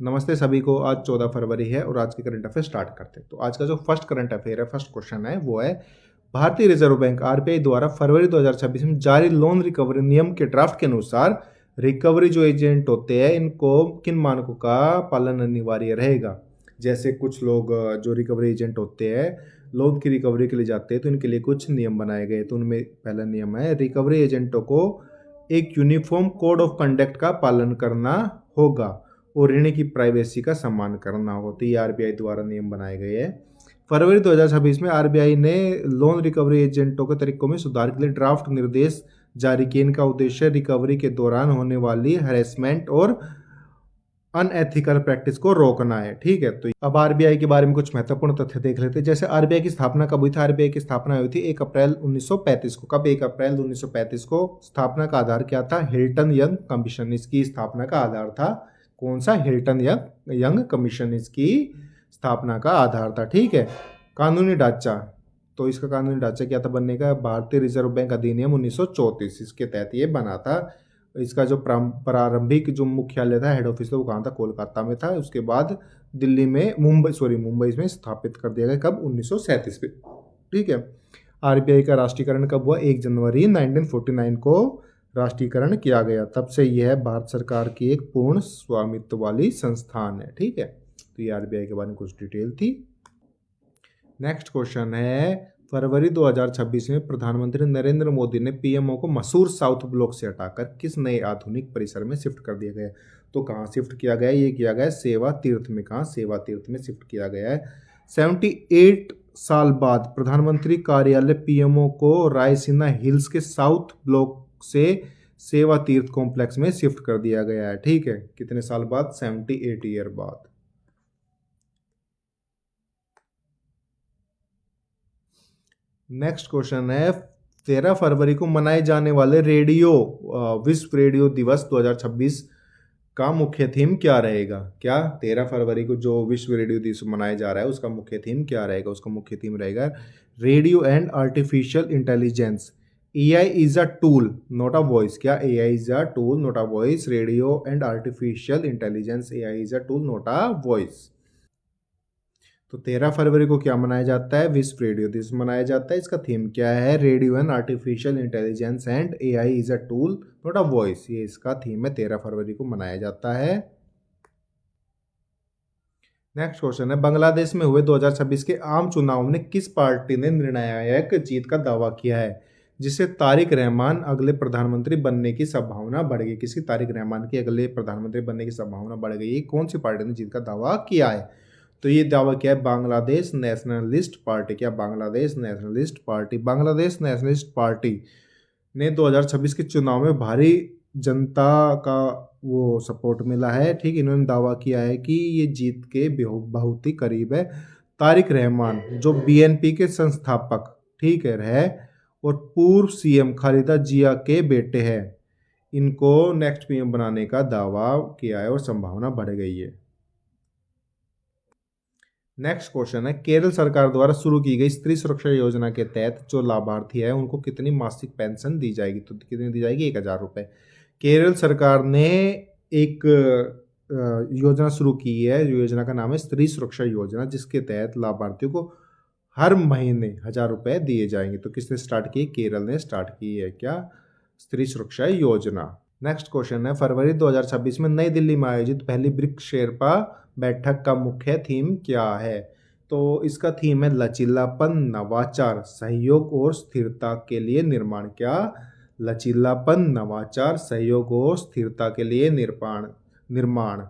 नमस्ते सभी को। आज 14 फरवरी है और आज के करंट अफेयर स्टार्ट करते हैं। तो आज का जो फर्स्ट करंट अफेयर है, फर्स्ट क्वेश्चन है वो है भारतीय रिजर्व बैंक आरबीआई द्वारा फरवरी 2026 में जारी लोन रिकवरी नियम के ड्राफ्ट के अनुसार रिकवरी जो एजेंट होते हैं इनको किन मानकों का पालन अनिवार्य रहेगा। जैसे कुछ लोग जो रिकवरी एजेंट होते हैं लोन की रिकवरी के लिए जाते हैं तो इनके लिए कुछ नियम बनाए गए। तो उनमें पहला नियम है रिकवरी एजेंटों को एक यूनिफॉर्म कोड ऑफ कंडक्ट का पालन करना होगा और ऋणी की प्राइवेसी का सम्मान करना होगा। तो ये आरबीआई द्वारा नियम बनाए गए हैं। फरवरी 2026 में आरबीआई ने लोन रिकवरी एजेंटों के तरीकों में सुधार के लिए ड्राफ्ट निर्देश जारी किए। इनका उद्देश्य रिकवरी के दौरान होने वाली हैरेसमेंट और अनएथिकल प्रैक्टिस को रोकना है। ठीक है, तो अब आरबीआई के बारे में कुछ महत्वपूर्ण तथ्य देख लेते हैं। जैसे आरबीआई की स्थापना कब हुई थी? आरबीआई की स्थापना हुई थी 1 अप्रैल 1935 को। कब? 1 अप्रैल 1935 को। स्थापना का आधार क्या था? हिल्टन यंग कमीशन इसकी स्थापना का आधार था। कौन सा? हिल्टन यंग कमीशन इसकी स्थापना का आधार था। ठीक है। कानूनी ढांचा, तो इसका कानूनी ढांचा क्या था बनने का? भारतीय रिजर्व बैंक अधिनियम 1934 इसके तहत ये बना था। इसका जो प्रारंभिक जो मुख्यालय था, हेड ऑफिस था, वो कहाँ था? कोलकाता में था। उसके बाद दिल्ली में मुंबई में स्थापित कर दिया गया। कब? 1937 में। ठीक है। आरबीआई का राष्ट्रीयकरण कब हुआ? 1 जनवरी 1949 को राष्ट्रीयकरण किया गया। तब से यह भारत सरकार की एक पूर्ण स्वामित्व वाली संस्थान है। ठीक है, तो ये आरबीआई के बारे में कुछ डिटेल थी। नेक्स्ट क्वेश्चन है फरवरी 2026 में प्रधानमंत्री नरेंद्र मोदी ने पीएमओ को मसूर साउथ ब्लॉक से हटाकर किस नए आधुनिक परिसर में शिफ्ट कर दिया गया? तो कहाँ शिफ्ट किया गया? ये किया गया सेवा तीर्थ में। कहाँ? सेवा तीर्थ में शिफ्ट किया गया है। 78 साल बाद प्रधानमंत्री कार्यालय पीएमओ को रायसीना हिल्स के साउथ ब्लॉक से सेवा तीर्थ कॉम्प्लेक्स में शिफ्ट कर दिया गया है। ठीक है, कितने साल बाद? 78 ईयर बाद। नेक्स्ट क्वेश्चन है 13 फरवरी को मनाए जाने वाले विश्व रेडियो दिवस 2026 का मुख्य थीम क्या रहेगा? क्या 13 फरवरी को जो विश्व रेडियो दिवस मनाया जा रहा है उसका मुख्य थीम क्या रहेगा? उसका मुख्य थीम रहेगा radio and artificial intelligence. AI is a tool not a voice. क्या? AI is a tool not a voice. Radio and artificial intelligence, AI is a tool not a voice. तो 13 फरवरी को क्या मनाया जाता है? विश्व रेडियो दिवस मनाया जाता है। इसका थीम क्या है? Radio and artificial intelligence and AI is a tool not a voice. ये इसका थीम है, 13 फरवरी को मनाया जाता है। नेक्स्ट क्वेश्चन है बांग्लादेश में हुए 2026 के आम चुनाव में किस पार्टी ने निर्णायक जीत का दावा किया है, जिससे तारिक रहमान अगले प्रधानमंत्री बनने की संभावना बढ़ गई? किसी तारिक रहमान की अगले प्रधानमंत्री बनने की संभावना बढ़ गई? कौन सी पार्टी ने जीत का दावा किया है? तो ये दावा क्या है? Bangladesh nationalist party. क्या? Bangladesh nationalist party. Bangladesh nationalist party ने 2026 के चुनाव में भारी जनता का वो सपोर्ट मिला है। ठीक, इन्होंने दावा किया है कि ये जीत के बहुत ही करीब है। तारिक रहमान जो बीएनपी के संस्थापक, ठीक है और पूर्व सीएम खालिदा जिया के बेटे हैं, इनको नेक्स्ट पीएम बनाने का दावा किया है और संभावना बढ़ गई है। नेक्स्ट क्वेश्चन है केरल सरकार द्वारा शुरू की गई स्त्री सुरक्षा योजना के तहत जो लाभार्थी है उनको कितनी मासिक पेंशन दी जाएगी? तो कितनी दी जाएगी? 1000 रुपये। केरल सरकार ने एक योजना शुरू की है। योजना का नाम है स्त्री सुरक्षा योजना, जिसके तहत लाभार्थियों को हर महीने 1000 रुपये दिए जाएंगे। तो किसने स्टार्ट की? केरल ने स्टार्ट की है। क्या? स्त्री सुरक्षा योजना। नेक्स्ट क्वेश्चन है फरवरी 2026 में नई दिल्ली में आयोजित पहली ब्रिक्स शेरपा बैठक का मुख्य थीम क्या है? तो इसका थीम है लचीलापन, नवाचार, सहयोग और स्थिरता के लिए निर्माण। क्या? लचीलापन, नवाचार, सहयोग और स्थिरता के लिए निर्माण।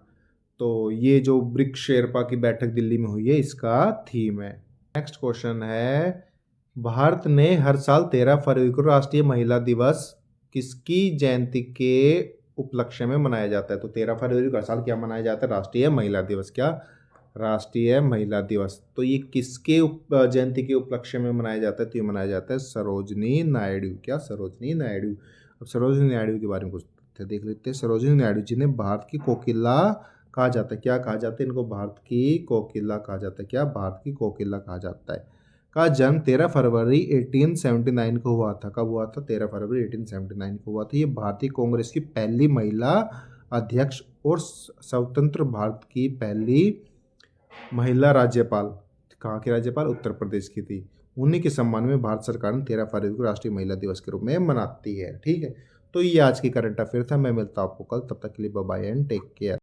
तो ये जो ब्रिक्स शेरपा की बैठक दिल्ली में हुई है इसका थीम है। नेक्स्ट क्वेश्चन है भारत ने हर साल 13 फरवरी को राष्ट्रीय महिला दिवस किसकी जयंती के उपलक्ष्य में मनाया जाता है? तो 13 फरवरी को हर साल क्या मनाया जाता है? राष्ट्रीय महिला दिवस। क्या? राष्ट्रीय महिला दिवस। तो ये किसके जयंती के उपलक्ष्य में मनाया जाता है? तो ये मनाया जाता है सरोजनी नायडू। क्या? सरोजनी नायडू। अब सरोजनी नायडू के बारे में कुछ तथ्य देख लेते हैं। सरोजनी नायडू जिन्हें भारत की कोकिला कहा जाता है। क्या कहा जाता है इनको? भारत की कोकिला कहा जाता है। क्या? भारत की कोकिला कहा जाता है। का जन्म 13 फरवरी 1879 को हुआ था। कब हुआ था? 13 फरवरी 1879 को हुआ था। ये भारतीय कांग्रेस की पहली महिला अध्यक्ष और स्वतंत्र भारत की पहली महिला राज्यपाल? कहाँ की राज्यपाल? उत्तर प्रदेश की थी। उन्हीं के सम्मान में भारत सरकार ने 13 फरवरी को राष्ट्रीय महिला दिवस के रूप में मनाती है। ठीक है, तो ये आज की करंट अफेयर था। मैं मिलता हूँ आपको कल, तब तक के लिए bye bye and take care.